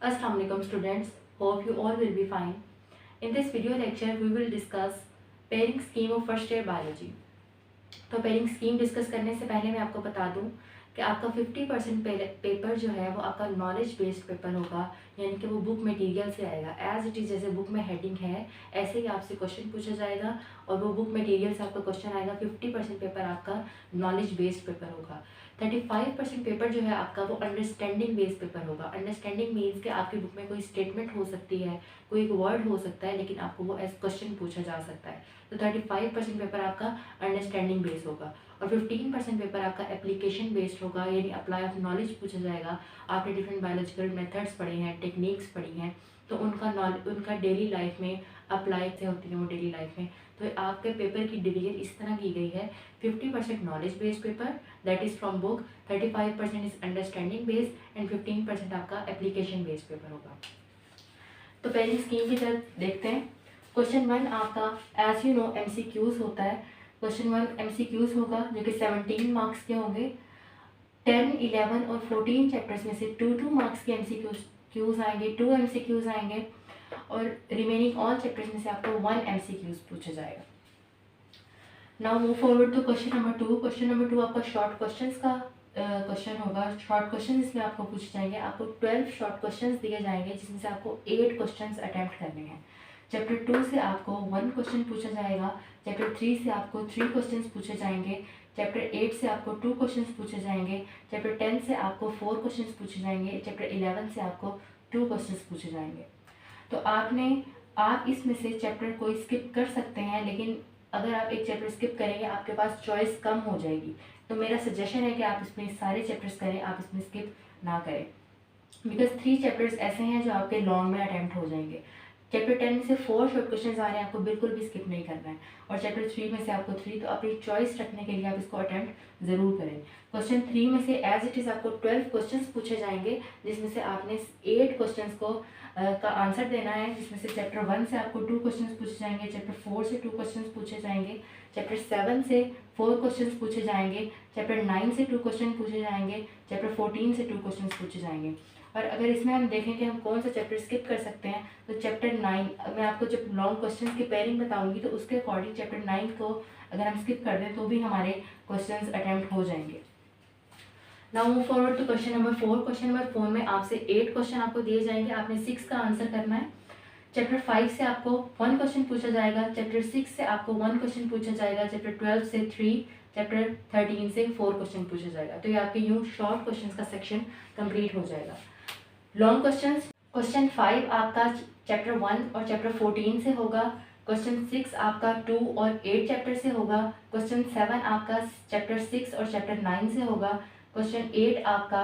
Assalamu alaikum students, hope you all will be fine. In this video lecture we will discuss pairing scheme of first year biology. तो pairing scheme discuss करने से पहले मैं आपको बता दूं कि आपका 50% पेपर जो है वो आपका नॉलेज बेस्ड पेपर होगा, यानी कि वो बुक मटेरियल से आएगा। एज इट इज़ जैसे बुक में हेडिंग है ऐसे ही आपसे क्वेश्चन पूछा जाएगा और वो बुक मटेरियल से आपका क्वेश्चन आएगा। 50% पेपर आपका नॉलेज बेस्ड पेपर होगा। 35% पेपर जो है आपका वो अंडरस्टैंडिंग बेस्ड पेपर होगा। अंडरस्टैंडिंग मीन्स कि आपकी बुक में कोई स्टेटमेंट हो सकती है, कोई एक वर्ड हो सकता है, लेकिन आपको वो एज क्वेश्चन पूछा जा सकता है। तो 35% पेपर आपका अंडरस्टैंडिंग बेस्ड होगा और 15% पेपर आपका एप्लीकेशन बेस्ड होगा, यानी अप्लाई ऑफ नॉलेज पूछा जाएगा। आपने डिफरेंट बायोलॉजिकल मेथड्स पढ़े हैं, टेक्निक्स पढ़ी हैं, तो उनका डेली लाइफ में अप्लाई से होती है वो डेली लाइफ में। तो आपके पेपर की डिवीजन इस तरह की गई है: 50% knowledge based paper that is from book, 35% is understanding based and 15% आपका एप्लीकेशन बेस्ड पेपर होगा। तो पेयरिंग स्कीम की तरफ देखते हैं। क्वेश्चन 1 आपका एज यू नो MCQs होता है। क्वेश्चन 1 MCQs होगा जो कि 17 मार्क्स के होंगे। 10, 11 और 14 चैप्टर्स में से 2 मार्क्स के MCQs आएंगे, 2 MCQs आएंगे और रिमेनिंग ऑल चैप्टर्स में से आपको 1 MCQs पूछा जाएगा। Now move forward to question number 2। Question number 2 आपका शॉर्ट क्वेश्चंस का क्वेश्चन होगा। शॉर्ट क्वेश्चन इसमें आपको पूछे जाएंगे। आपको 12 शॉर्ट क्वेश्चंस दिए जाएंगे जिसमें से आपको 8 क्वेश्चंस अटेम्प्ट करने हैं। चैप्टर 2 से आपको 1 क्वेश्चन पूछा जाएगा। चैप्टर 3 से आपको 3 क्वेश्चंस पूछे जाएंगे। चैप्टर 8 से आपको 2 क्वेश्चंस पूछे जाएंगे। चैप्टर 10 से आपको 4 क्वेश्चंस पूछे जाएंगे। चैप्टर 11 से आपको 2 क्वेश्चंस पूछे जाएंगे। तो आप इसमें से चैप्टर को स्किप कर सकते हैं, लेकिन अगर आप एक चैप्टर स्किप करेंगे आपके पास चॉइस कम हो जाएगी। तो मेरा सजेशन है कि आप इसमें सारे चैप्टर्स करें, आप इसमें स्किप ना करें, बिकॉज 3 चैप्टर्स ऐसे हैं जो आपके लॉन्ग में अटैम्प्ट हो जाएंगे। चैप्टर 10 में से 4 शॉर्ट क्वेश्चंस आ रहे हैं, आपको बिल्कुल भी स्किप नहीं करना है। और चैप्टर 3 में से आपको 3, तो अपनी चॉइस रखने के लिए आप इसको अटैम्प्ट ज़रूर करें। क्वेश्चन 3 में से एज इट इज़ आपको 12 क्वेश्चंस पूछे जाएंगे, जिसमें से आपने 8 क्वेश्चंस का आंसर देना है। जिसमें से चैप्टर 1 से आपको 2 क्वेश्चंस पूछे जाएंगे, चैप्टर 4 से 2 क्वेश्चंस पूछे जाएंगे, चैप्टर 7 से 4 क्वेश्चंस पूछे जाएंगे, चैप्टर 9 से 2 क्वेश्चन पूछे जाएंगे, चैप्टर 14 से 2 क्वेश्चंस पूछे जाएंगे। और अगर इसमें हम देखें कि हम कौन सा चैप्टर स्किप कर सकते हैं, तो चैप्टर 9 मैं आपको जब लॉन्ग क्वेश्चन की पेयरिंग बताऊंगी तो उसके अकॉर्डिंग चैप्टर 9 को अगर हम स्किप कर दें तो भी हमारे क्वेश्चंस अटेम्प्ट हो जाएंगे। Now move forward to question number 4। Question number 4 में आपसे 8 क्वेश्चन आपको दिए जाएंगे, आपने 6 का आंसर करना है। चैप्टर 5 से आपको 1 क्वेश्चन पूछा जाएगा। चैप्टर 6 से आपको 1 क्वेश्चन पूछा जाएगा। चैप्टर 12 से 3, चैप्टर 13 से 4 क्वेश्चन पूछा जाएगा। तो ये आपके यूँ शॉर्ट क्वेश्चन का सेक्शन कंप्लीट हो जाएगा। लॉन्ग क्वेश्चन 5 आपका चैप्टर 1 और चैप्टर 14 से होगा। क्वेश्चन 6 आपका 2 और 8 चैप्टर से होगा। क्वेश्चन 7 आपका चैप्टर 6 और चैप्टर 9 से होगा। क्वेश्चन 8 आपका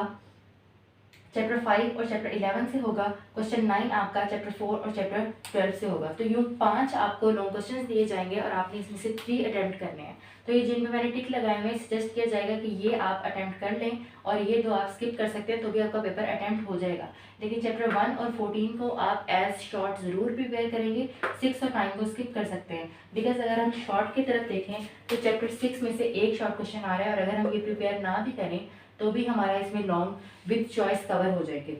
चैप्टर 5 और चैप्टर 11 से होगा। क्वेश्चन 9 आपका चैप्टर 4 और चैप्टर 12 से होगा। तो यूँ 5 आपको लॉन्ग क्वेश्चंस दिए जाएंगे और आपने इसमें से 3 अटैम्प्ट करने हैं। तो ये जिनमें मैंने टिक लगाए हुए सजेस्ट किया जाएगा कि ये आप अटैम्प्ट कर लें और ये 2 आप स्किप कर सकते हैं, तो भी आपका पेपर अटैम्प्ट हो जाएगा। लेकिन चैप्टर 1 और 14 को आप एज शॉर्ट ज़रूर प्रिपेयर करेंगे। 6 और 9 को स्किप कर सकते हैं, बिकॉज अगर हम शॉर्ट की तरफ देखें तो चैप्टर 6 में से एक शॉर्ट क्वेश्चन आ रहा है और अगर हम ये प्रिपेयर ना भी करें तो भी हमारा इसमें लॉन्ग विद चॉइस कवर हो जाएंगे।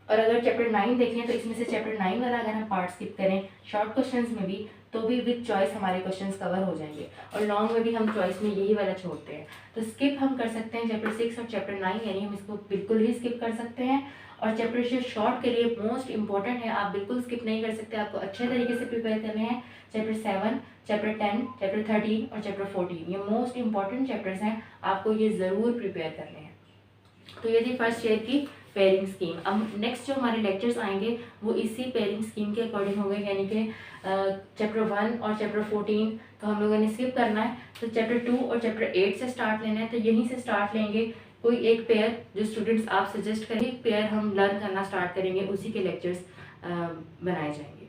और अगर चैप्टर 9 देखें तो इसमें से चैप्टर 9 वाला अगर हम पार्ट स्किप करें शॉर्ट क्वेश्चंस में भी, तो भी विद चॉइस हमारे क्वेश्चंस कवर हो जाएंगे। और लॉन्ग में भी हम चॉइस में यही वाला छोड़ते हैं। तो स्किप हम कर सकते हैं चैप्टर 6 और चैप्टर 9, यानी हम इसको बिल्कुल ही स्किप कर सकते हैं। और चैप्टर जो शॉर्ट के लिए मोस्ट इंपॉर्टेंट है, आप बिल्कुल स्किप नहीं कर सकते, आपको अच्छे तरीके से प्रिपेयर करने हैं। चैप्टर 7, चैप्टर 10, चैप्टर 13 और चैप्टर 14 ये मोस्ट इंपॉर्टेंट चैप्टर्स हैं, आपको ये ज़रूर प्रिपेयर करने हैं। तो ये थी फर्स्ट ईयर की पेयरिंग स्कीम। अब नेक्स्ट जो हमारे लेक्चर्स आएंगे वो इसी पेयरिंग स्कीम के अकॉर्डिंग होंगे, यानी कि चैप्टर 1 और चैप्टर 14 तो हम लोगों ने स्किप करना है। तो चैप्टर 2 और चैप्टर 8 से स्टार्ट लेना है, तो यहीं से स्टार्ट लेंगे। कोई एक पेयर जो स्टूडेंट्स आप सजेस्ट करें, एक पेयर हम लर्न करना स्टार्ट करेंगे, उसी के लेक्चर्स बनाए जाएंगे।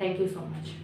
Thank you so much.